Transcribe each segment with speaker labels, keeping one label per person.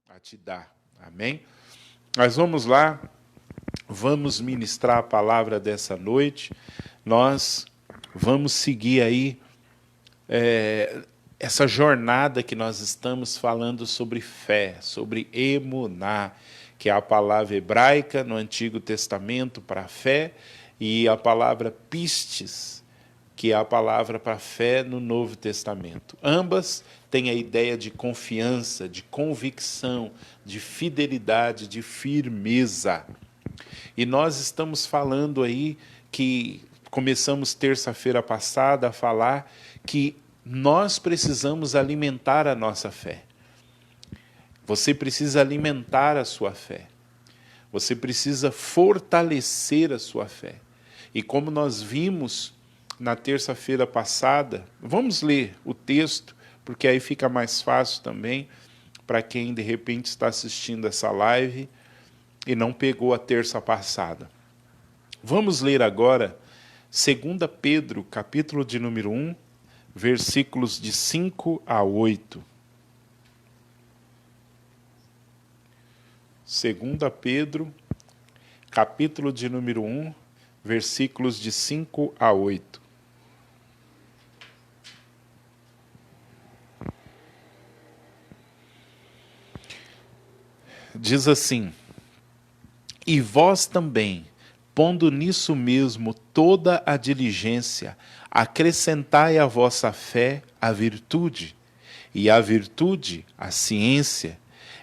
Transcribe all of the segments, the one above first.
Speaker 1: a te dar. Amém? Mas vamos lá, vamos ministrar a palavra dessa noite. Nós vamos seguir aí essa jornada que nós estamos falando sobre fé, sobre emuná, que é a palavra hebraica no Antigo Testamento para fé, e a palavra pistes, que é a palavra para fé no Novo Testamento. Ambas têm a ideia de confiança, de convicção, de fidelidade, de firmeza. E nós estamos falando aí que começamos terça-feira passada a falar que nós precisamos alimentar a nossa fé. Você precisa alimentar a sua fé. Você precisa fortalecer a sua fé. E como nós vimos na terça-feira passada, vamos ler o texto, porque aí fica mais fácil também para quem de repente está assistindo essa live e não pegou a terça passada. Vamos ler agora 2 Pedro, capítulo de número 1, versículos de 5 a 8. 2 Pedro, capítulo de número 1, versículos de 5 a 8. Diz assim: E vós também, pondo nisso mesmo toda a diligência, acrescentai à vossa fé a virtude, e à virtude a ciência,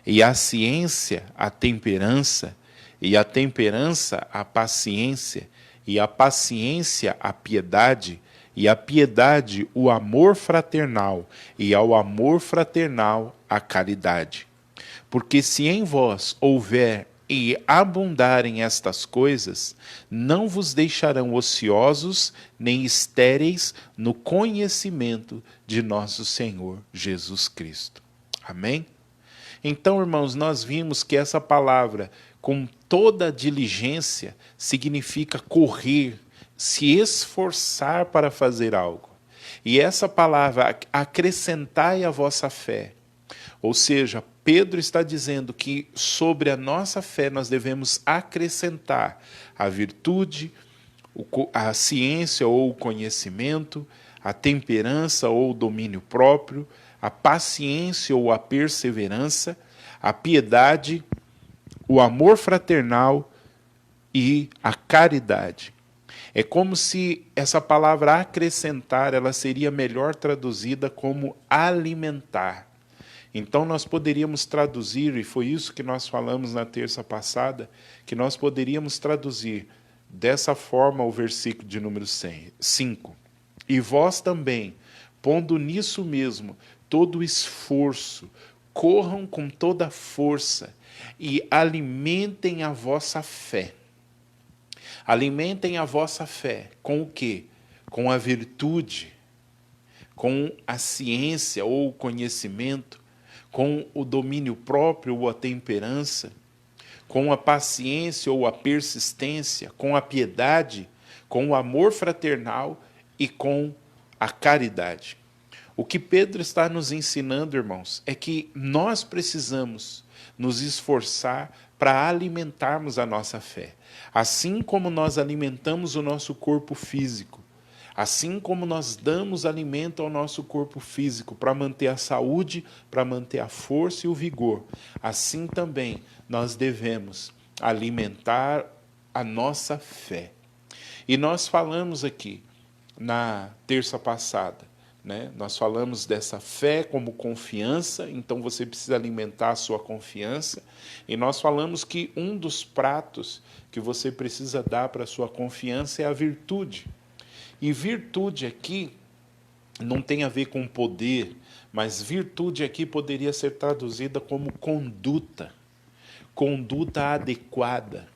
Speaker 1: e à ciência a temperança, e à temperança a paciência, e à paciência a piedade, e à piedade o amor fraternal, e ao amor fraternal a caridade. Porque se em vós houver e abundarem estas coisas, não vos deixarão ociosos nem estéreis no conhecimento de nosso Senhor Jesus Cristo. Amém? Então, irmãos, nós vimos que essa palavra, com toda a diligência, significa correr, se esforçar para fazer algo. E essa palavra, acrescentai a vossa fé. Ou seja, Pedro está dizendo que sobre a nossa fé nós devemos acrescentar a virtude, a ciência ou o conhecimento, a temperança ou o domínio próprio, a paciência ou a perseverança, a piedade, o amor fraternal e a caridade. É como se essa palavra acrescentar, ela seria melhor traduzida como alimentar. Então nós poderíamos traduzir, e foi isso que nós falamos na terça passada, que nós poderíamos traduzir dessa forma o versículo de número 5. E vós também, pondo nisso mesmo todo o esforço, corram com toda a força e alimentem a vossa fé. Alimentem a vossa fé com o quê? Com a virtude, com a ciência ou o conhecimento, com o domínio próprio ou a temperança, com a paciência ou a persistência, com a piedade, com o amor fraternal e com a caridade. O que Pedro está nos ensinando, irmãos, é que nós precisamos nos esforçar para alimentarmos a nossa fé. Assim como nós alimentamos o nosso corpo físico, assim como nós damos alimento ao nosso corpo físico para manter a saúde, para manter a força e o vigor, assim também nós devemos alimentar a nossa fé. E nós falamos aqui, na terça passada, nós falamos dessa fé como confiança, então você precisa alimentar a sua confiança. E nós falamos que um dos pratos que você precisa dar para a sua confiança é a virtude. E virtude aqui não tem a ver com poder, mas virtude aqui poderia ser traduzida como conduta, conduta adequada.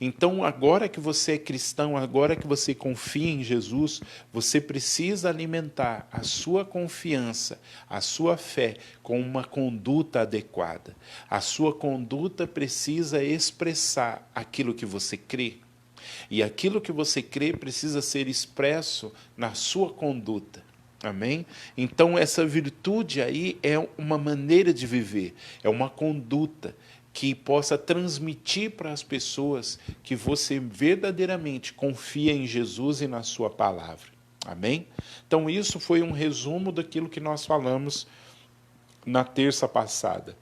Speaker 1: Então, agora que você é cristão, agora que você confia em Jesus, você precisa alimentar a sua confiança, a sua fé com uma conduta adequada. A sua conduta precisa expressar aquilo que você crê. E aquilo que você crê precisa ser expresso na sua conduta. Amém? Então, essa virtude aí é uma maneira de viver, é uma conduta que possa transmitir para as pessoas que você verdadeiramente confia em Jesus e na sua palavra. Amém? Então, isso foi um resumo daquilo que nós falamos na terça passada.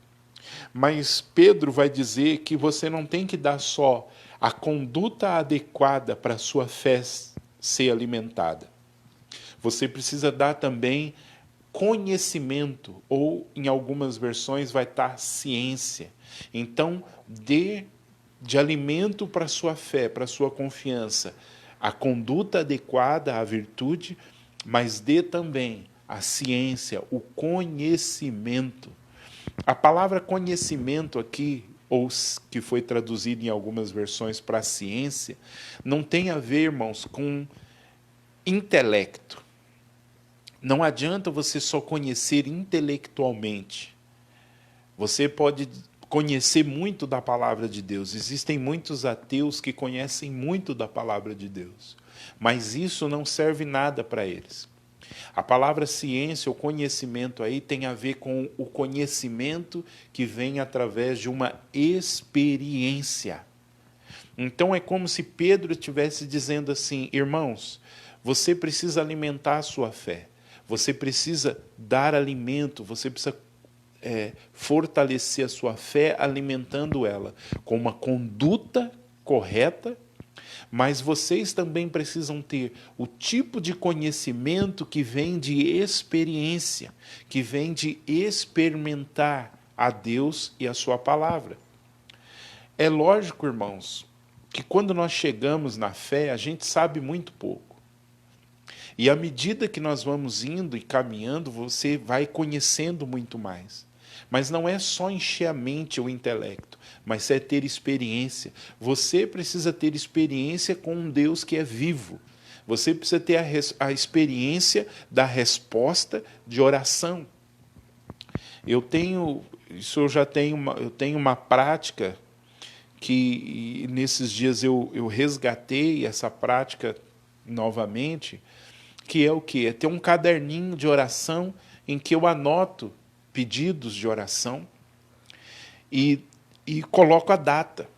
Speaker 1: Mas Pedro vai dizer que você não tem que dar só a conduta adequada para a sua fé ser alimentada. Você precisa dar também conhecimento, ou em algumas versões vai estar ciência. Então, dê de alimento para a sua fé, para a sua confiança, a conduta adequada, a virtude, mas dê também a ciência, o conhecimento. A palavra conhecimento aqui, ou que foi traduzida em algumas versões para ciência, não tem a ver, irmãos, com intelecto. Não adianta você só conhecer intelectualmente. Você pode conhecer muito da palavra de Deus. Existem muitos ateus que conhecem muito da palavra de Deus, mas isso não serve nada para eles. A palavra ciência, o conhecimento aí, tem a ver com o conhecimento que vem através de uma experiência. Então é como se Pedro estivesse dizendo assim: irmãos, você precisa alimentar a sua fé, você precisa dar alimento, você precisa fortalecer a sua fé alimentando ela com uma conduta correta, mas vocês também precisam ter o tipo de conhecimento que vem de experiência, que vem de experimentar a Deus e a sua palavra. É lógico, irmãos, que quando nós chegamos na fé, a gente sabe muito pouco. E à medida que nós vamos indo e caminhando, você vai conhecendo muito mais. Mas não é só encher a mente ou o intelecto, mas é ter experiência. Você precisa ter experiência com um Deus que é vivo. Você precisa ter a experiência da resposta de oração. Eu tenho uma prática que nesses dias eu resgatei essa prática novamente, que é o quê? É ter um caderninho de oração em que eu anoto pedidos de oração e coloco a data.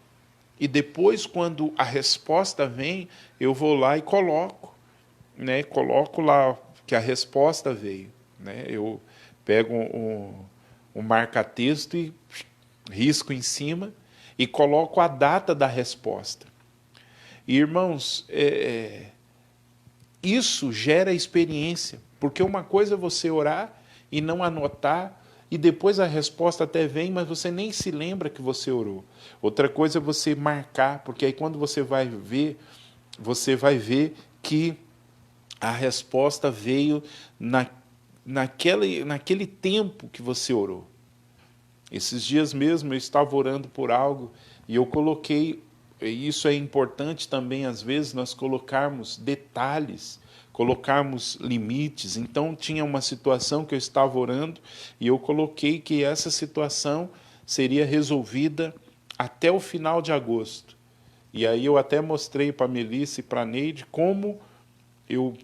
Speaker 1: E depois, quando a resposta vem, eu vou lá e coloco, né? Coloco lá que a resposta veio, né? Eu pego um marca-texto e risco em cima e coloco a data da resposta. E, irmãos, isso gera experiência, porque uma coisa é você orar e não anotar, e depois a resposta até vem, mas você nem se lembra que você orou. Outra coisa é você marcar, porque aí quando você vai ver que a resposta veio naquele tempo que você orou. Esses dias mesmo eu estava orando por algo e eu coloquei, e isso é importante também às vezes nós colocarmos detalhes, colocarmos limites. Então tinha uma situação que eu estava orando e eu coloquei que essa situação seria resolvida até o final de agosto. E aí eu até mostrei para a Melissa e para a Neide como eu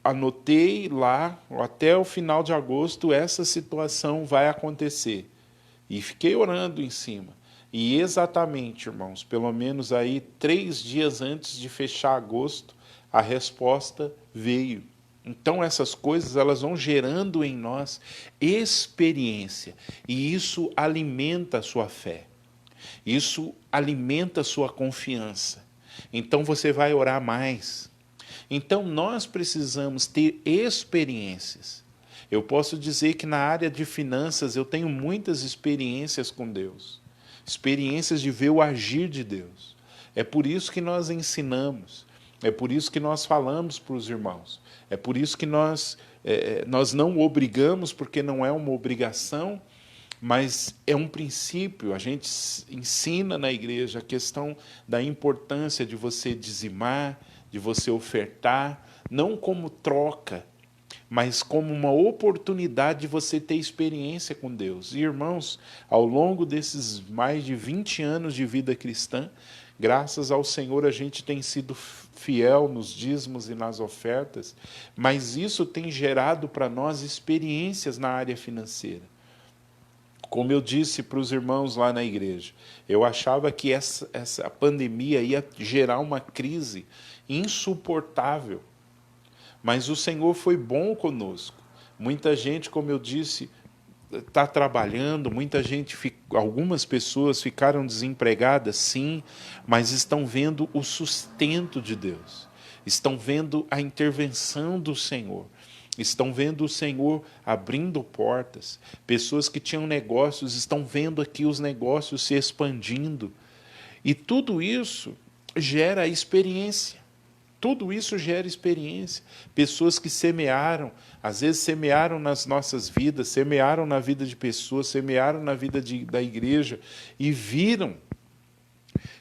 Speaker 1: anotei lá, até o final de agosto essa situação vai acontecer. E fiquei orando em cima. E exatamente, irmãos, pelo menos aí 3 dias antes de fechar agosto, a resposta veio. Então essas coisas elas vão gerando em nós experiência. E isso alimenta a sua fé. Isso alimenta a sua confiança. Então você vai orar mais. Então nós precisamos ter experiências. Eu posso dizer que na área de finanças eu tenho muitas experiências com Deus. Experiências de ver o agir de Deus. É por isso que nós ensinamos. É por isso que nós falamos para os irmãos. É por isso que nós não obrigamos, porque não é uma obrigação, mas é um princípio. A gente ensina na igreja a questão da importância de você dizimar, de você ofertar, não como troca, mas como uma oportunidade de você ter experiência com Deus. E, irmãos, ao longo desses mais de 20 anos de vida cristã, Graças ao Senhor a gente tem sido fiel nos dízimos e nas ofertas, mas isso tem gerado para nós experiências na área financeira. Como eu disse para os irmãos lá na igreja, eu achava que essa pandemia ia gerar uma crise insuportável, mas o Senhor foi bom conosco. Muita gente, como eu disse, está trabalhando, algumas pessoas ficaram desempregadas, sim, mas estão vendo o sustento de Deus, estão vendo a intervenção do Senhor, estão vendo o Senhor abrindo portas. Pessoas que tinham negócios estão vendo aqui os negócios se expandindo. E tudo isso gera experiência. Tudo isso gera experiência. Pessoas que semearam, às vezes semearam nas nossas vidas, semearam na vida de pessoas, semearam na vida da igreja e viram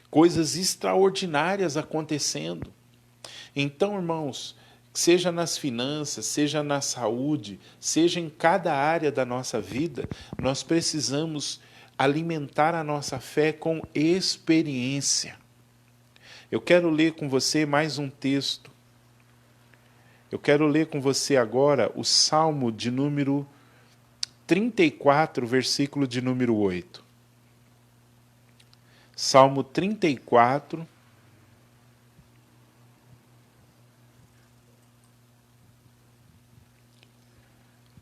Speaker 1: coisas extraordinárias acontecendo. Então, irmãos, seja nas finanças, seja na saúde, seja em cada área da nossa vida, nós precisamos alimentar a nossa fé com experiência. Eu quero ler com você mais um texto. Eu quero ler com você agora o Salmo de número 34, versículo de número 8. Salmo 34,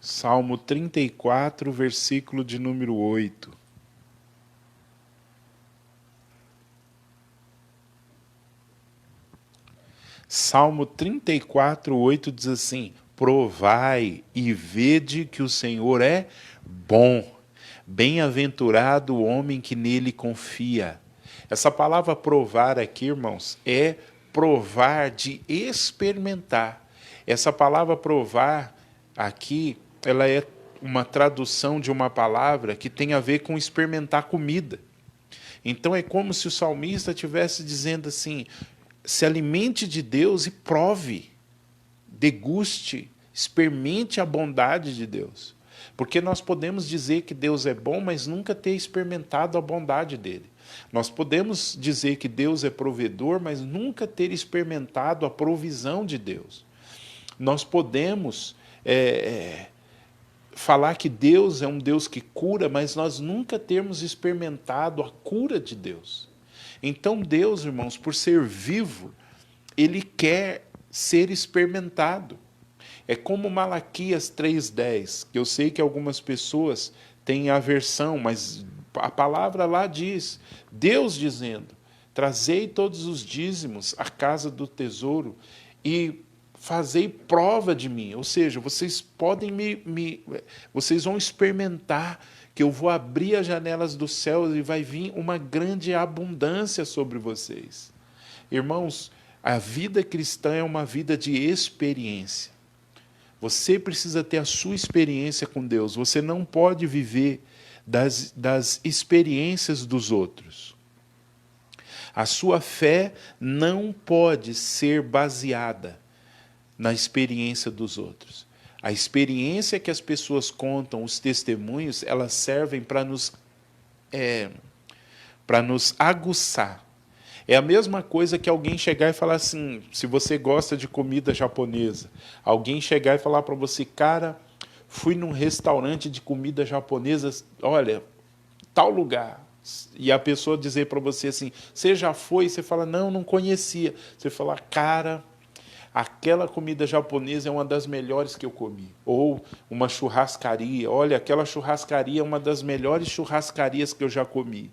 Speaker 1: Salmo 34, versículo de número 8. Salmo 34, 8 diz assim: provai e vede que o Senhor é bom, bem-aventurado o homem que nele confia. Essa palavra provar aqui, irmãos, é provar de experimentar. Essa palavra provar aqui, ela é uma tradução de uma palavra que tem a ver com experimentar comida. Então é como se o salmista estivesse dizendo assim: se alimente de Deus e prove, deguste, experimente a bondade de Deus. Porque nós podemos dizer que Deus é bom, mas nunca ter experimentado a bondade dele. Nós podemos dizer que Deus é provedor, mas nunca ter experimentado a provisão de Deus. Nós podemos falar que Deus é um Deus que cura, mas nós nunca termos experimentado a cura de Deus. Então Deus, irmãos, por ser vivo, Ele quer ser experimentado. É como Malaquias 3,10, que eu sei que algumas pessoas têm aversão, mas a palavra lá diz, Deus dizendo: trazei todos os dízimos à casa do tesouro e fazei prova de mim. Ou seja, vocês podem vocês vão experimentar que eu vou abrir as janelas do céu e vai vir uma grande abundância sobre vocês. Irmãos, a vida cristã é uma vida de experiência. Você precisa ter a sua experiência com Deus. Você não pode viver das experiências dos outros. A sua fé não pode ser baseada na experiência dos outros. A experiência que as pessoas contam, os testemunhos, elas servem para nos aguçar. É a mesma coisa que alguém chegar e falar assim, se você gosta de comida japonesa, alguém chegar e falar para você: cara, fui num restaurante de comida japonesa, olha, tal lugar. E a pessoa dizer para você assim: você já foi? Você fala: não, não conhecia. Você fala: cara, aquela comida japonesa é uma das melhores que eu comi. Ou uma churrascaria, olha, aquela churrascaria é uma das melhores churrascarias que eu já comi.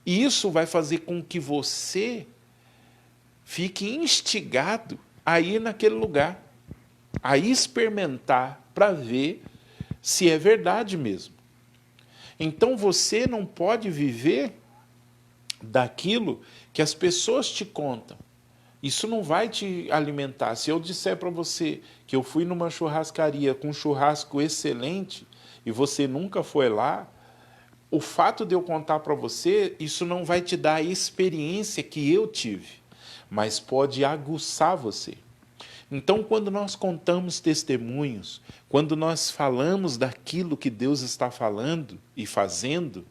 Speaker 1: E isso vai fazer com que você fique instigado a ir naquele lugar, a experimentar para ver se é verdade mesmo. Então você não pode viver daquilo que as pessoas te contam. Isso não vai te alimentar. Se eu disser para você que eu fui numa churrascaria com um churrasco excelente e você nunca foi lá, o fato de eu contar para você, isso não vai te dar a experiência que eu tive, mas pode aguçar você. Então, quando nós contamos testemunhos, quando nós falamos daquilo que Deus está falando e fazendo,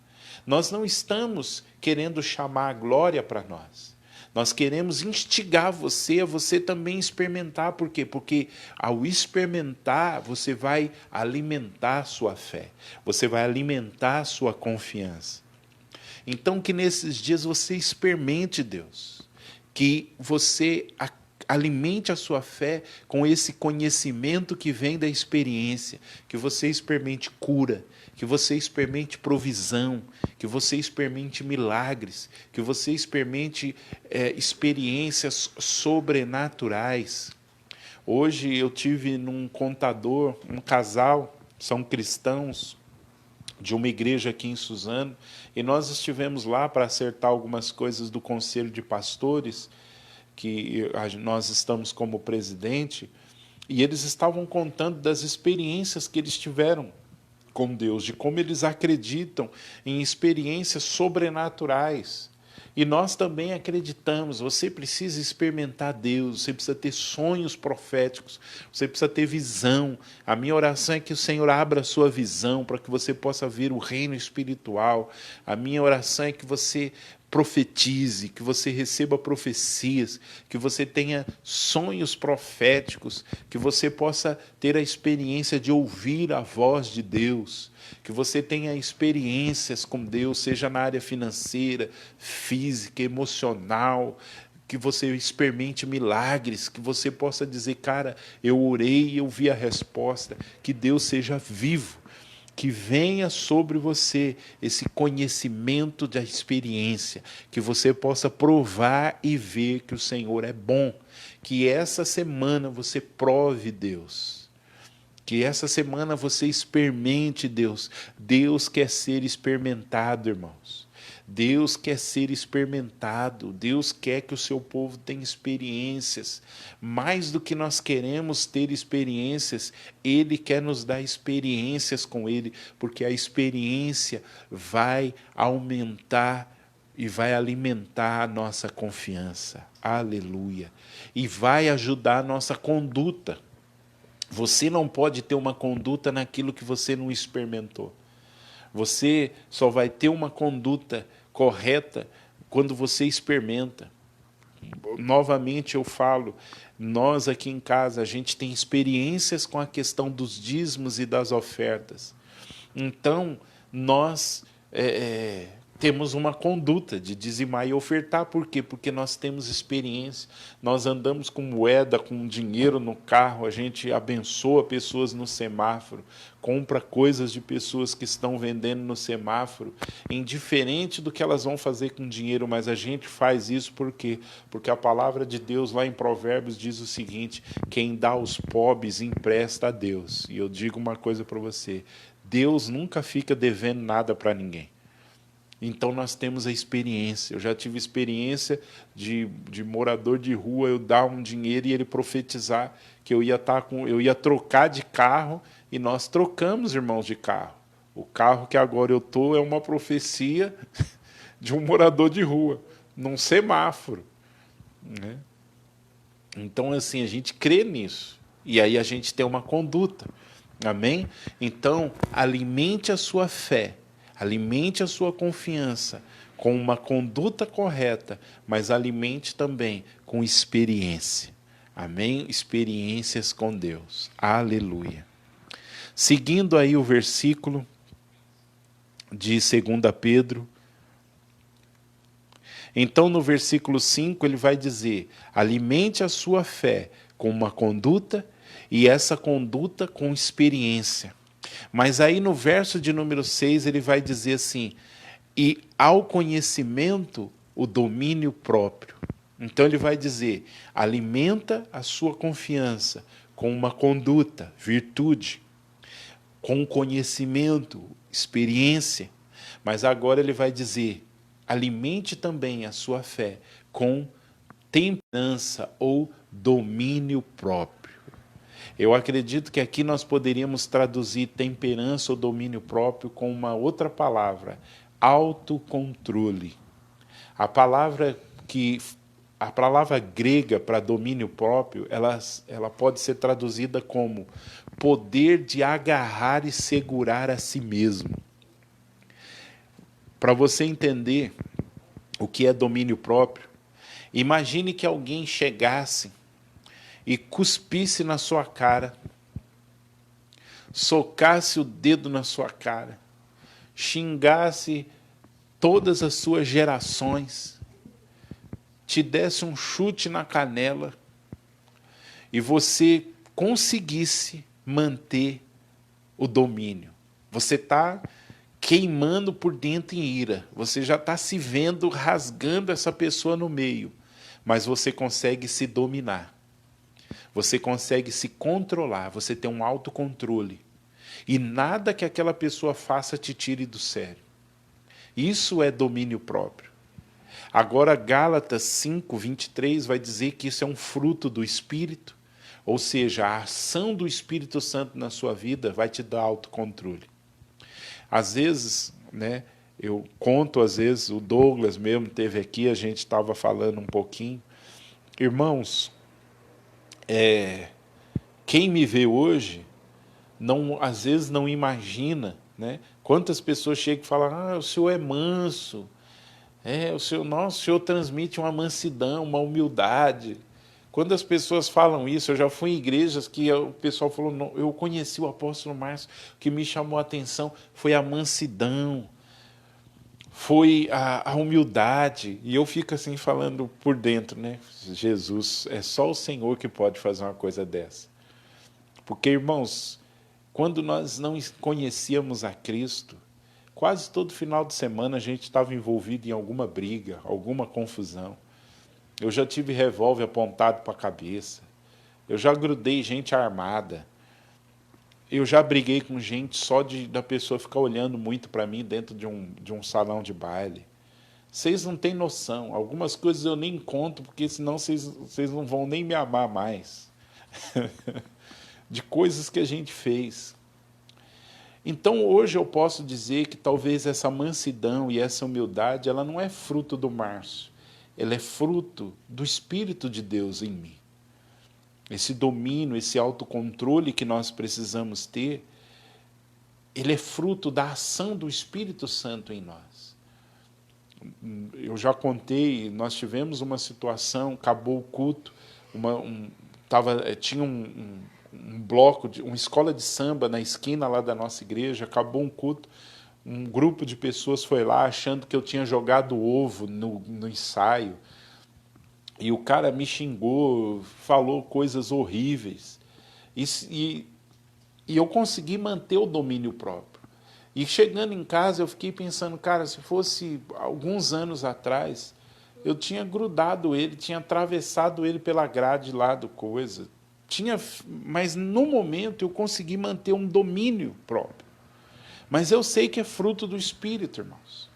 Speaker 1: Nós não estamos querendo chamar a glória para nós. Nós queremos instigar você a você também experimentar. Por quê? Porque ao experimentar, você vai alimentar a sua fé. Você vai alimentar a sua confiança. Então, que nesses dias você experimente Deus. Que você alimente a sua fé com esse conhecimento que vem da experiência. Que você experimente cura. Que você experimente provisão, que você experimente milagres, que você experimente experiências sobrenaturais. Hoje eu tive num contador, um casal, são cristãos, de uma igreja aqui em Suzano, e nós estivemos lá para acertar algumas coisas do conselho de pastores, que nós estamos como presidente, e eles estavam contando das experiências que eles tiveram com Deus, de como eles acreditam em experiências sobrenaturais. E nós também acreditamos, você precisa experimentar Deus, você precisa ter sonhos proféticos, você precisa ter visão. A minha oração é que o Senhor abra a sua visão para que você possa ver o reino espiritual. A minha oração é que você profetize, que você receba profecias, que você tenha sonhos proféticos, que você possa ter a experiência de ouvir a voz de Deus, que você tenha experiências com Deus, seja na área financeira, física, emocional, que você experimente milagres, que você possa dizer, cara, eu orei e eu vi a resposta, que Deus seja vivo, que venha sobre você esse conhecimento da experiência, que você possa provar e ver que o Senhor é bom, que essa semana você prove Deus, que essa semana você experimente Deus. Deus quer ser experimentado, irmãos. Deus quer ser experimentado, Deus quer que o seu povo tenha experiências. Mais do que nós queremos ter experiências, Ele quer nos dar experiências com Ele, porque a experiência vai aumentar e vai alimentar a nossa confiança. Aleluia. E vai ajudar a nossa conduta. Você não pode ter uma conduta naquilo que você não experimentou. Você só vai ter uma conduta correta quando você experimenta. Novamente eu falo, nós aqui em casa, a gente tem experiências com a questão dos dízimos e das ofertas. Então, nós temos uma conduta de dizimar e ofertar. Por quê? Porque nós temos experiência. Nós andamos com moeda, com dinheiro no carro, a gente abençoa pessoas no semáforo, compra coisas de pessoas que estão vendendo no semáforo, indiferente do que elas vão fazer com dinheiro, mas a gente faz isso por quê? Porque a palavra de Deus lá em Provérbios diz o seguinte: quem dá aos pobres empresta a Deus. E eu digo uma coisa para você, Deus nunca fica devendo nada para ninguém. Então nós temos a experiência. Eu já tive experiência de morador de rua, eu dar um dinheiro e ele profetizar que eu ia trocar de carro, e nós trocamos, irmãos, de carro. O carro que agora eu estou é uma profecia de um morador de rua, num semáforo, né? Então, assim, a gente crê nisso. E aí a gente tem uma conduta. Amém? Então, alimente a sua fé. Alimente a sua confiança com uma conduta correta, mas alimente também com experiência. Amém? Experiências com Deus. Aleluia. Seguindo aí o versículo de 2 Pedro. Então, no versículo 5, ele vai dizer: alimente a sua fé com uma conduta, e essa conduta com experiência. Mas aí no verso de número 6 ele vai dizer assim: e ao conhecimento o domínio próprio. Então ele vai dizer: alimenta a sua confiança com uma conduta, virtude, com conhecimento, experiência. Mas agora ele vai dizer: alimente também a sua fé com temperança ou domínio próprio. Eu acredito que aqui nós poderíamos traduzir temperança ou domínio próprio com uma outra palavra: autocontrole. A palavra grega para domínio próprio, ela pode ser traduzida como poder de agarrar e segurar a si mesmo. Para você entender o que é domínio próprio, imagine que alguém chegasse e cuspisse na sua cara, socasse o dedo na sua cara, xingasse todas as suas gerações, te desse um chute na canela e você conseguisse manter o domínio. Você está queimando por dentro em ira, você já está se vendo rasgando essa pessoa no meio, mas você consegue se dominar, você consegue se controlar, você tem um autocontrole, e nada que aquela pessoa faça te tire do sério. Isso é domínio próprio. Agora, Gálatas 5:23 vai dizer que isso é um fruto do Espírito, ou seja, a ação do Espírito Santo na sua vida vai te dar autocontrole. Às vezes, né, eu conto, às vezes, o Douglas mesmo teve aqui, a gente estava falando um pouquinho. Irmãos, quem me vê hoje, não, às vezes não imagina, né? Quantas pessoas chegam e falam, o senhor é manso, o senhor, nossa, o senhor transmite uma mansidão, uma humildade. Quando as pessoas falam isso, eu já fui em igrejas que o pessoal falou, não, eu conheci o apóstolo Márcio, o que me chamou a atenção foi a mansidão, foi a humildade. E eu fico assim falando por dentro, né? Jesus, é só o Senhor que pode fazer uma coisa dessa. Porque, irmãos, quando nós não conhecíamos a Cristo, quase todo final de semana a gente estava envolvido em alguma briga, alguma confusão. Eu já tive revólver apontado para a cabeça. Eu já grudei gente armada. Eu já briguei com gente só da pessoa ficar olhando muito para mim dentro de um salão de baile. Vocês não têm noção. Algumas coisas eu nem conto, porque senão vocês não vão nem me amar mais. De coisas que a gente fez. Então hoje eu posso dizer que talvez essa mansidão e essa humildade, ela não é fruto do Márcio, ela é fruto do Espírito de Deus em mim. Esse domínio, esse autocontrole que nós precisamos ter, ele é fruto da ação do Espírito Santo em nós. Eu já contei, nós tivemos uma situação, acabou o culto, tinha um bloco, uma escola de samba na esquina lá da nossa igreja, acabou um culto, um grupo de pessoas foi lá achando que eu tinha jogado ovo no ensaio, e o cara me xingou, falou coisas horríveis, e eu consegui manter o domínio próprio. E chegando em casa eu fiquei pensando, cara, se fosse alguns anos atrás, eu tinha grudado ele, tinha atravessado ele pela grade lá do coisa, mas no momento eu consegui manter um domínio próprio. Mas eu sei que é fruto do Espírito, irmãos.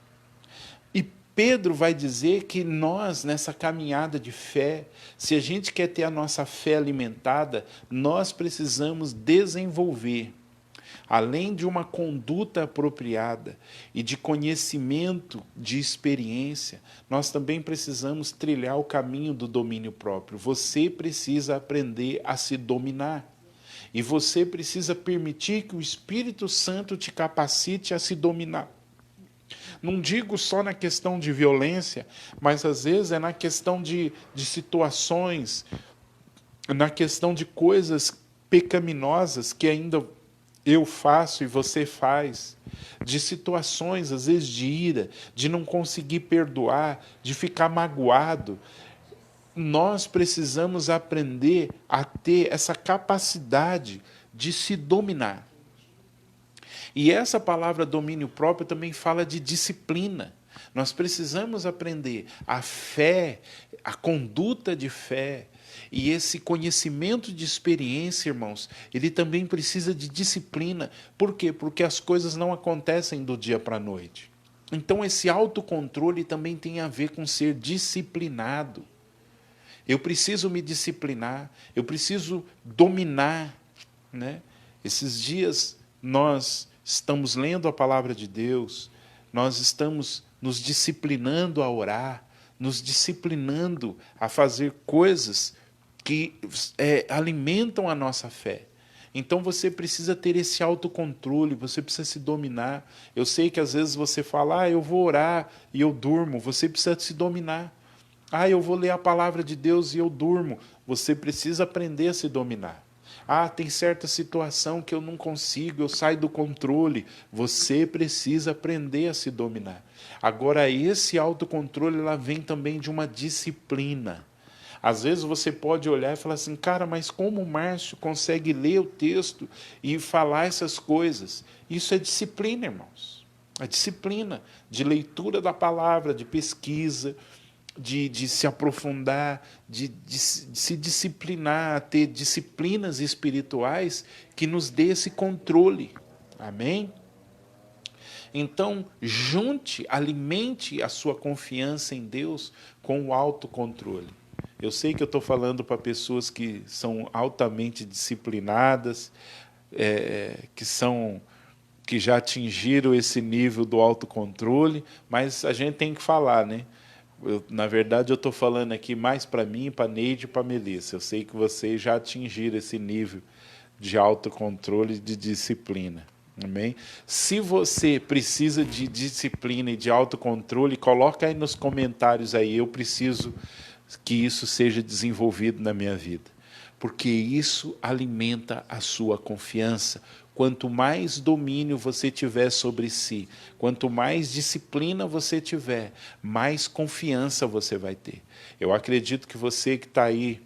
Speaker 1: E Pedro vai dizer que nós, nessa caminhada de fé, se a gente quer ter a nossa fé alimentada, nós precisamos desenvolver, além de uma conduta apropriada e de conhecimento, de experiência, nós também precisamos trilhar o caminho do domínio próprio. Você precisa aprender a se dominar. E você precisa permitir que o Espírito Santo te capacite a se dominar. Não digo só na questão de violência, mas às vezes é na questão de situações, na questão de coisas pecaminosas que ainda eu faço e você faz, de situações, às vezes, de ira, de não conseguir perdoar, de ficar magoado. Nós precisamos aprender a ter essa capacidade de se dominar. E essa palavra domínio próprio também fala de disciplina. Nós precisamos aprender a fé, a conduta de fé, e esse conhecimento de experiência, irmãos, ele também precisa de disciplina. Por quê? Porque as coisas não acontecem do dia para a noite. Então esse autocontrole também tem a ver com ser disciplinado. Eu preciso me disciplinar, eu preciso dominar, né? Esses dias nós estamos lendo a palavra de Deus, nós estamos nos disciplinando a orar, nos disciplinando a fazer coisas que alimentam a nossa fé. Então você precisa ter esse autocontrole, você precisa se dominar. Eu sei que às vezes você fala, eu vou orar e eu durmo. Você precisa se dominar. Eu vou ler a palavra de Deus e eu durmo. Você precisa aprender a se dominar. Tem certa situação que eu não consigo, eu saio do controle. Você precisa aprender a se dominar. Agora, esse autocontrole ela vem também de uma disciplina. Às vezes você pode olhar e falar assim, cara, mas como o Márcio consegue ler o texto e falar essas coisas? Isso é disciplina, irmãos. É disciplina de leitura da palavra, de pesquisa, de se aprofundar, de se disciplinar, ter disciplinas espirituais que nos dê esse controle. Amém? Então, junte, alimente a sua confiança em Deus com o autocontrole. Eu sei que eu estou falando para pessoas que são altamente disciplinadas, que já atingiram esse nível do autocontrole, mas a gente tem que falar, né? Na verdade, eu estou falando aqui mais para mim, para Neide e para Melissa. Eu sei que vocês já atingiram esse nível de autocontrole e de disciplina. Amém? Se você precisa de disciplina e de autocontrole, coloca aí nos comentários aí, eu preciso que isso seja desenvolvido na minha vida. Porque isso alimenta a sua confiança. Quanto mais domínio você tiver sobre si, quanto mais disciplina você tiver, mais confiança você vai ter. Eu acredito que você que está aí,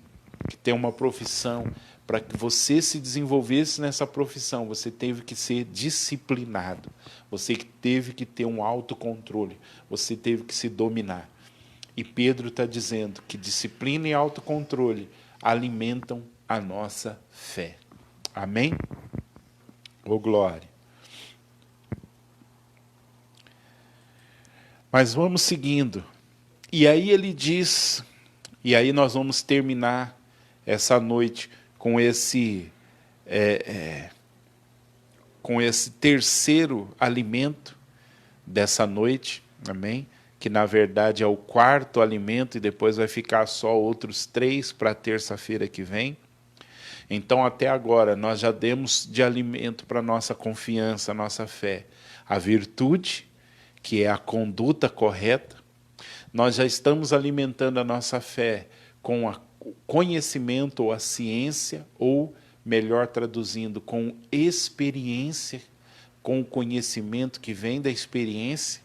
Speaker 1: que tem uma profissão, para que você se desenvolvesse nessa profissão, você teve que ser disciplinado, você teve que ter um autocontrole, você teve que se dominar. E Pedro está dizendo que disciplina e autocontrole alimentam a nossa fé. Amém? Ô glória. Mas vamos seguindo. E aí ele diz, e aí nós vamos terminar essa noite com esse terceiro alimento dessa noite, amém? Que na verdade é o quarto alimento e depois vai ficar só outros 3 para a terça-feira que vem. Então até agora nós já demos de alimento para a nossa confiança, a nossa fé, a virtude, que é a conduta correta. Nós já estamos alimentando a nossa fé com o conhecimento ou a ciência, ou melhor traduzindo, com experiência, com o conhecimento que vem da experiência.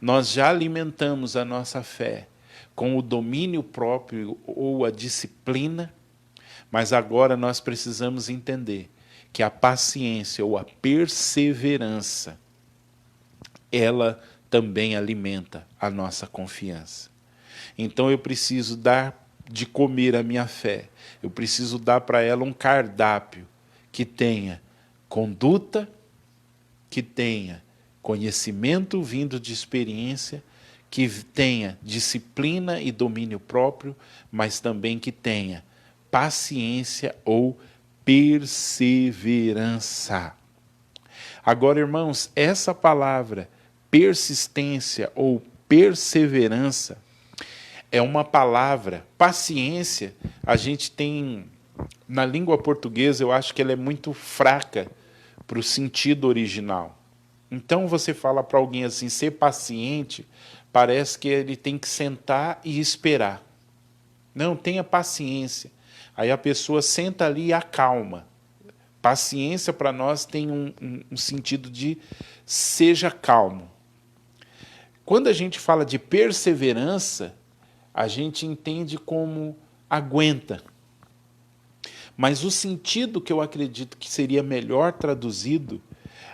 Speaker 1: Nós já alimentamos a nossa fé com o domínio próprio ou a disciplina, mas agora nós precisamos entender que a paciência ou a perseverança, ela também alimenta a nossa confiança. Então eu preciso dar de comer a minha fé, eu preciso dar para ela um cardápio que tenha conduta, que tenha conhecimento vindo de experiência, que tenha disciplina e domínio próprio, mas também que tenha paciência ou perseverança. Agora, irmãos, essa palavra persistência ou perseverança é uma palavra, paciência, a gente tem, na língua portuguesa, eu acho que ela é muito fraca para o sentido original. Então você fala para alguém assim, ser paciente, parece que ele tem que sentar e esperar. Não, tenha paciência. Aí a pessoa senta ali e acalma. Paciência para nós tem um sentido de seja calmo. Quando a gente fala de perseverança, a gente entende como aguenta. Mas o sentido que eu acredito que seria melhor traduzido,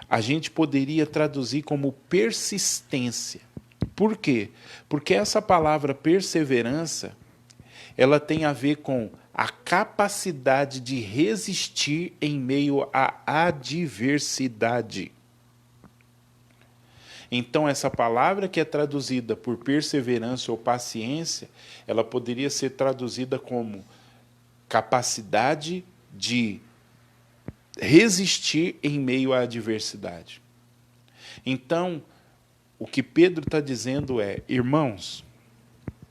Speaker 1: a gente poderia traduzir como persistência. Por quê? Porque essa palavra perseverança, ela tem a ver com a capacidade de resistir em meio à adversidade. Então, essa palavra que é traduzida por perseverança ou paciência, ela poderia ser traduzida como capacidade de resistir em meio à adversidade. Então, o que Pedro está dizendo é, irmãos,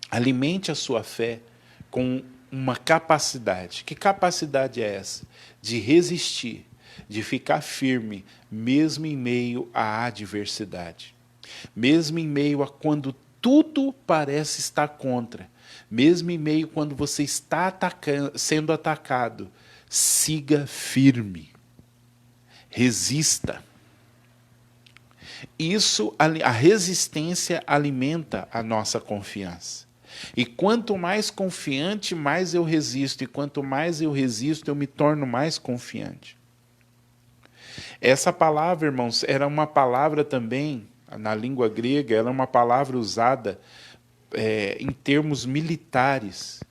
Speaker 1: alimente a sua fé com uma capacidade. Que capacidade é essa? De resistir, de ficar firme, mesmo em meio à adversidade. Mesmo em meio a quando tudo parece estar contra. Mesmo em meio quando você está sendo atacado. Siga firme. Resista. Isso, a resistência alimenta a nossa confiança. E quanto mais confiante, mais eu resisto. E quanto mais eu resisto, eu me torno mais confiante. Essa palavra, irmãos, era uma palavra também, na língua grega, era uma palavra usada em termos militares,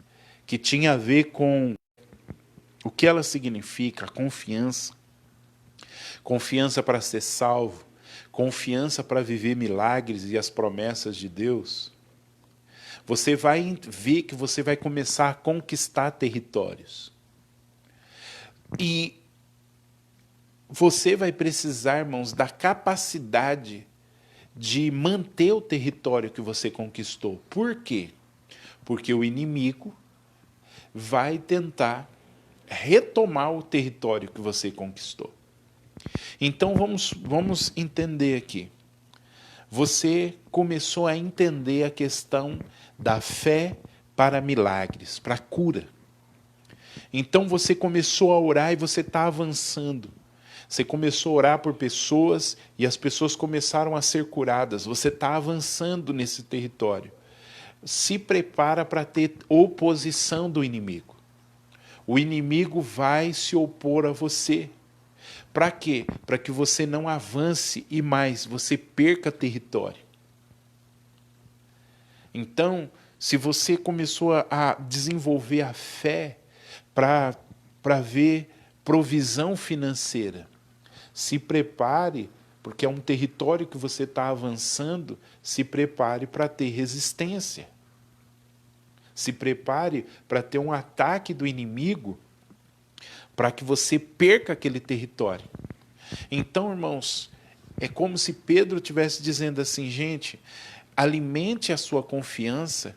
Speaker 1: que tinha a ver com o que ela significa, a confiança. Confiança para ser salvo, confiança para viver milagres e as promessas de Deus. Você vai ver que você vai começar a conquistar territórios. E você vai precisar, irmãos, da capacidade de manter o território que você conquistou. Por quê? Porque o inimigo vai tentar retomar o território que você conquistou. Então vamos entender aqui. Você começou a entender a questão da fé para milagres, para cura. Então você começou a orar e você está avançando. Você começou a orar por pessoas e as pessoas começaram a ser curadas. Você está avançando nesse território. Se prepara para ter oposição do inimigo. O inimigo vai se opor a você. Para quê? Para que você não avance e mais, você perca território. Então, se você começou a desenvolver a fé para ver provisão financeira, se prepare, porque é um território que você está avançando, se prepare para ter resistência. Se prepare para ter um ataque do inimigo, para que você perca aquele território. Então, irmãos, é como se Pedro estivesse dizendo assim, gente, alimente a sua confiança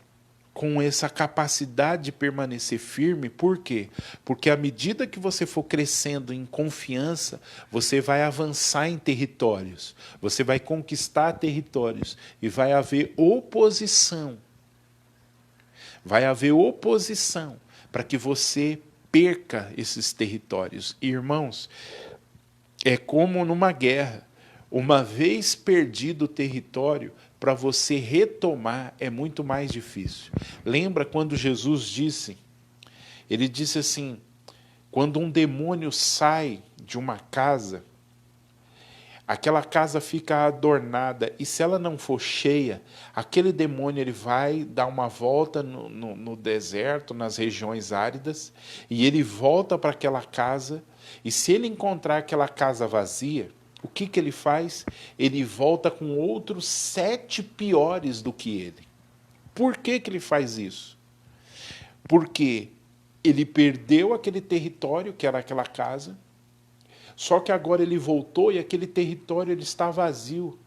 Speaker 1: com essa capacidade de permanecer firme. Por quê? Porque à medida que você for crescendo em confiança, você vai avançar em territórios, você vai conquistar territórios e vai haver oposição. Vai haver oposição para que você perca esses territórios. Irmãos, é como numa guerra. Uma vez perdido o território, para você retomar é muito mais difícil. Lembra quando Jesus disse? Ele disse assim, quando um demônio sai de uma casa, aquela casa fica adornada, e se ela não for cheia, aquele demônio ele vai dar uma volta no deserto, nas regiões áridas, e ele volta para aquela casa, e se ele encontrar aquela casa vazia, o que ele faz? Ele volta com outros 7 piores do que ele. Por que ele faz isso? Porque ele perdeu aquele território, que era aquela casa, só que agora ele voltou e aquele território ele está vazio.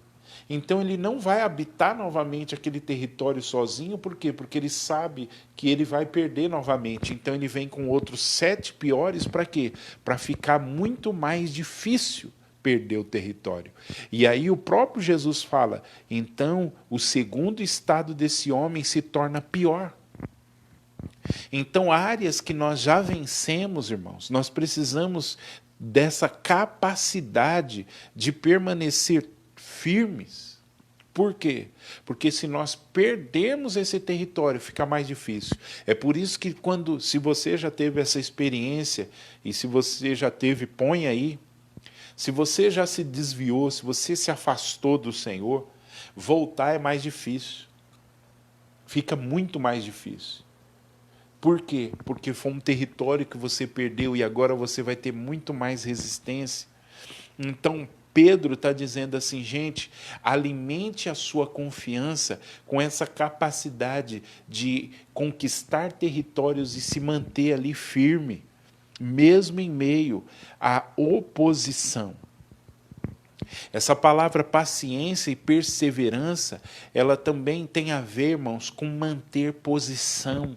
Speaker 1: Então ele não vai habitar novamente aquele território sozinho, por quê? Porque ele sabe que ele vai perder novamente. Então ele vem com outros 7 piores, para quê? Para ficar muito mais difícil perder o território. E aí o próprio Jesus fala, então o segundo estado desse homem se torna pior. Então áreas que nós já vencemos, irmãos, nós precisamos dessa capacidade de permanecer firmes. Por quê? Porque se nós perdermos esse território, fica mais difícil. É por isso que se você já teve essa experiência, e se você já teve, põe aí, se você já se desviou, se você se afastou do Senhor, voltar é mais difícil. Fica muito mais difícil. Por quê? Porque foi um território que você perdeu e agora você vai ter muito mais resistência. Então, Pedro está dizendo assim, gente, alimente a sua confiança com essa capacidade de conquistar territórios e se manter ali firme, mesmo em meio à oposição. Essa palavra paciência e perseverança, ela também tem a ver, irmãos, com manter posição.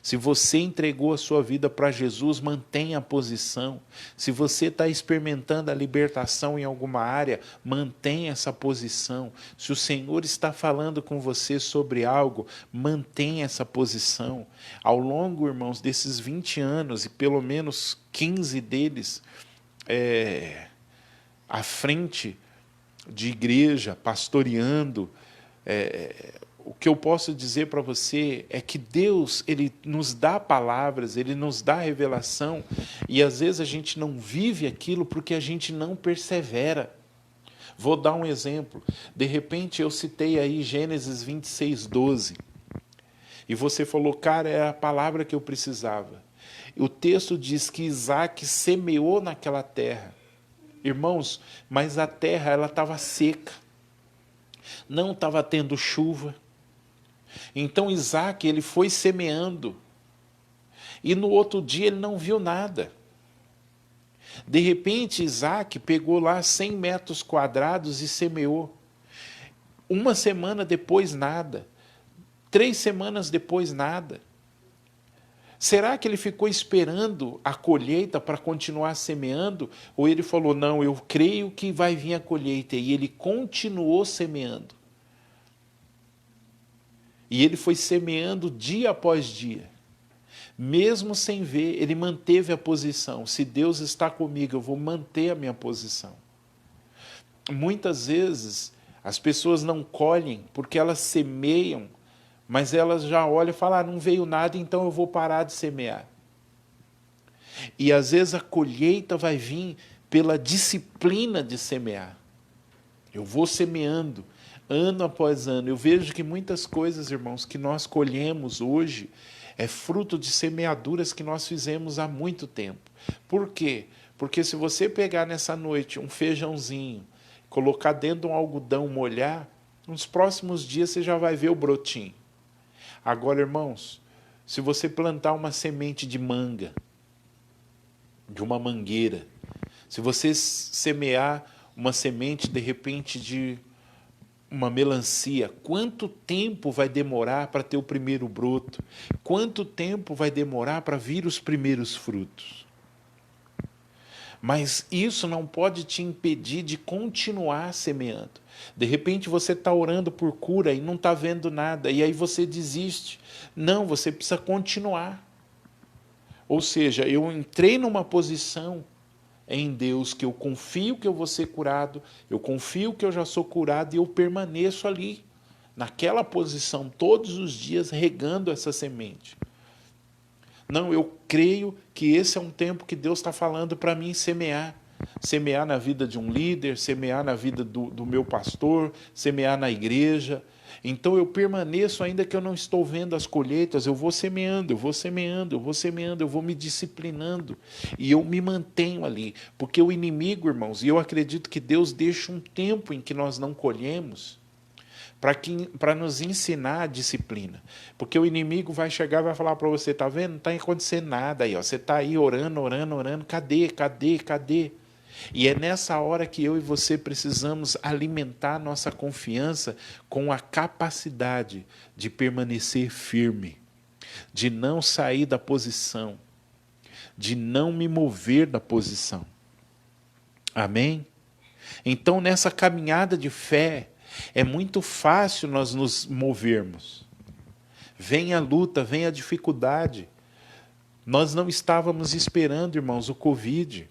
Speaker 1: Se você entregou a sua vida para Jesus, mantenha a posição. Se você está experimentando a libertação em alguma área, mantenha essa posição. Se o Senhor está falando com você sobre algo, mantenha essa posição. Ao longo, irmãos, desses 20 anos, e pelo menos 15 deles, à frente de igreja, pastoreando, o que eu posso dizer para você é que Deus, Ele nos dá palavras, Ele nos dá revelação, e às vezes a gente não vive aquilo porque a gente não persevera. Vou dar um exemplo. De repente eu citei aí Gênesis 26:12, e você falou, cara, é a palavra que eu precisava. O texto diz que Isaac semeou naquela terra. Irmãos, mas a terra ela estava seca, não estava tendo chuva. Então Isaac ele foi semeando, e no outro dia ele não viu nada. De repente Isaac pegou lá 100 metros quadrados e semeou. Uma semana depois nada, 3 semanas depois nada. Será que ele ficou esperando a colheita para continuar semeando? Ou ele falou, não, eu creio que vai vir a colheita, e ele continuou semeando? E ele foi semeando dia após dia. Mesmo sem ver, ele manteve a posição. Se Deus está comigo, eu vou manter a minha posição. Muitas vezes, as pessoas não colhem porque elas semeiam, mas elas já olham e falam, não veio nada, então eu vou parar de semear. E às vezes a colheita vai vir pela disciplina de semear. Eu vou semeando, ano após ano. Eu vejo que muitas coisas, irmãos, que nós colhemos hoje, é fruto de semeaduras que nós fizemos há muito tempo. Por quê? Porque se você pegar nessa noite um feijãozinho, colocar dentro de um algodão, molhar, nos próximos dias você já vai ver o brotinho. Agora, irmãos, se você plantar uma semente de manga, de uma mangueira, se você semear uma semente, de repente, de uma melancia, quanto tempo vai demorar para ter o primeiro broto? Quanto tempo vai demorar para vir os primeiros frutos? Mas isso não pode te impedir de continuar semeando. De repente você está orando por cura e não está vendo nada, e aí você desiste. Não, você precisa continuar. Ou seja, eu entrei numa posição em Deus que eu confio que eu vou ser curado, eu confio que eu já sou curado, e eu permaneço ali, naquela posição, todos os dias, regando essa semente. Não, eu creio que esse é um tempo que Deus está falando para mim semear. Semear na vida de um líder, semear na vida do meu pastor, semear na igreja. Então eu permaneço, ainda que eu não estou vendo as colheitas, eu vou semeando, eu vou semeando, eu vou semeando, eu vou me disciplinando. E eu me mantenho ali. Porque o inimigo, irmãos, e eu acredito que Deus deixa um tempo em que nós não colhemos, para nos ensinar a disciplina. Porque o inimigo vai chegar e vai falar para você, tá vendo? Não está acontecendo nada aí, ó. Você está aí orando, cadê? E é nessa hora que eu e você precisamos alimentar nossa confiança com a capacidade de permanecer firme, de não sair da posição, de não me mover da posição. Amém? Então, nessa caminhada de fé, é muito fácil nós nos movermos. Vem a luta, vem a dificuldade. Nós não estávamos esperando, irmãos, o Covid.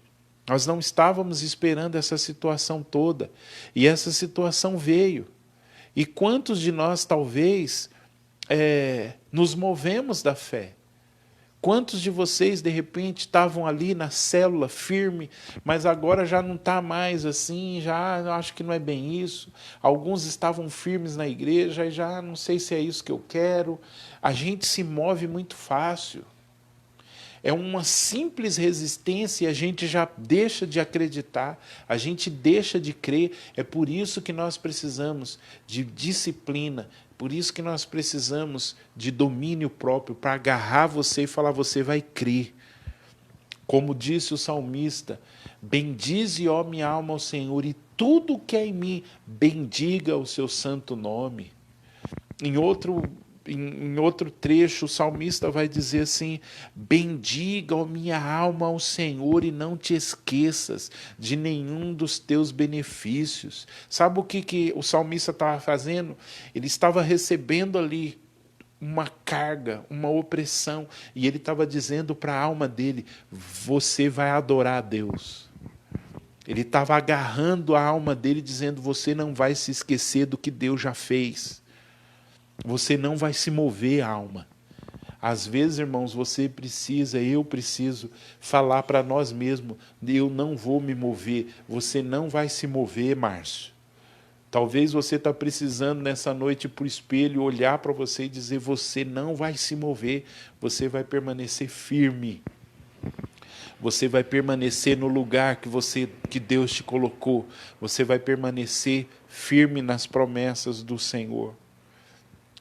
Speaker 1: Nós não estávamos esperando essa situação toda. E essa situação veio. E quantos de nós, talvez, nos movemos da fé? Quantos de vocês, de repente, estavam ali na célula firme, mas agora já não está mais assim, já acho que não é bem isso. Alguns estavam firmes na igreja e já não sei se é isso que eu quero. A gente se move muito fácil. É uma simples resistência e a gente já deixa de acreditar, a gente deixa de crer. É por isso que nós precisamos de disciplina, por isso que nós precisamos de domínio próprio, para agarrar você e falar, você vai crer. Como disse o salmista, bendize, ó minha alma, ao Senhor, e tudo que é em mim, bendiga o seu santo nome. Em outro em outro trecho, o salmista vai dizer assim: bendiga, ó minha alma, ao Senhor, e não te esqueças de nenhum dos teus benefícios. Sabe o que o salmista estava fazendo? Ele estava recebendo ali uma carga, uma opressão, e ele estava dizendo para a alma dele: você vai adorar a Deus. Ele estava agarrando a alma dele, dizendo: você não vai se esquecer do que Deus já fez. Você não vai se mover, alma. Às vezes, irmãos, eu preciso falar para nós mesmos: eu não vou me mover. Você não vai se mover, Márcio. Talvez você está precisando nessa noite ir para o espelho, olhar para você e dizer: você não vai se mover, você vai permanecer firme. Você vai permanecer no lugar que Deus te colocou. Você vai permanecer firme nas promessas do Senhor.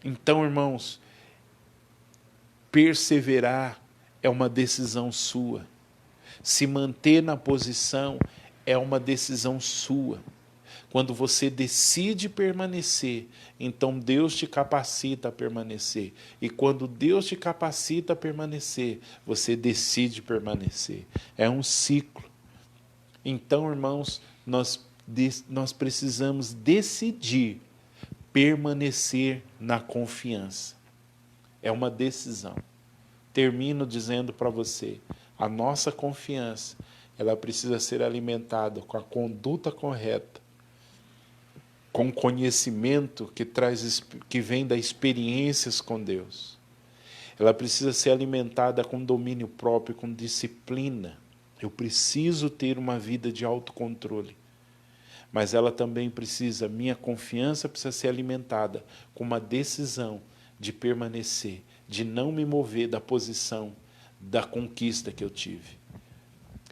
Speaker 1: Então, irmãos, perseverar é uma decisão sua. Se manter na posição é uma decisão sua. Quando você decide permanecer, então Deus te capacita a permanecer. E quando Deus te capacita a permanecer, você decide permanecer. É um ciclo. Então, irmãos, nós precisamos decidir permanecer na confiança. É uma decisão. Termino dizendo para você: a nossa confiança, ela precisa ser alimentada com a conduta correta, com conhecimento que vem das experiências com Deus. Ela precisa ser alimentada com domínio próprio, com disciplina. Eu preciso ter uma vida de autocontrole. Mas ela também minha confiança precisa ser alimentada com uma decisão de permanecer, de não me mover da posição da conquista que eu tive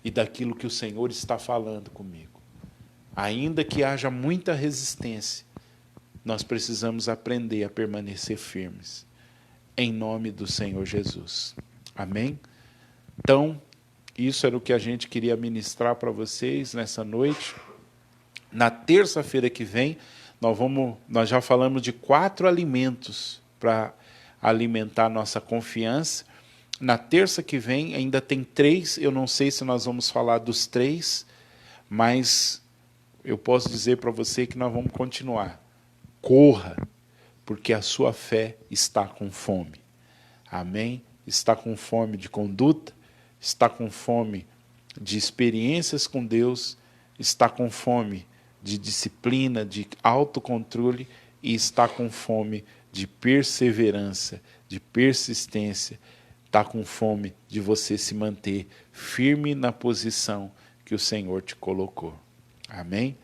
Speaker 1: e daquilo que o Senhor está falando comigo. Ainda que haja muita resistência, nós precisamos aprender a permanecer firmes, em nome do Senhor Jesus. Amém? Então, isso era o que a gente queria ministrar para vocês nessa noite. Na terça-feira que vem, nós já falamos de 4 alimentos para alimentar nossa confiança. Na terça que vem ainda tem 3, eu não sei se nós vamos falar dos 3, mas eu posso dizer para você que nós vamos continuar. Corra, porque a sua fé está com fome. Amém? Está com fome de conduta, está com fome de experiências com Deus, está com fome de disciplina, de autocontrole, e está com fome de perseverança, de persistência, está com fome de você se manter firme na posição que o Senhor te colocou. Amém?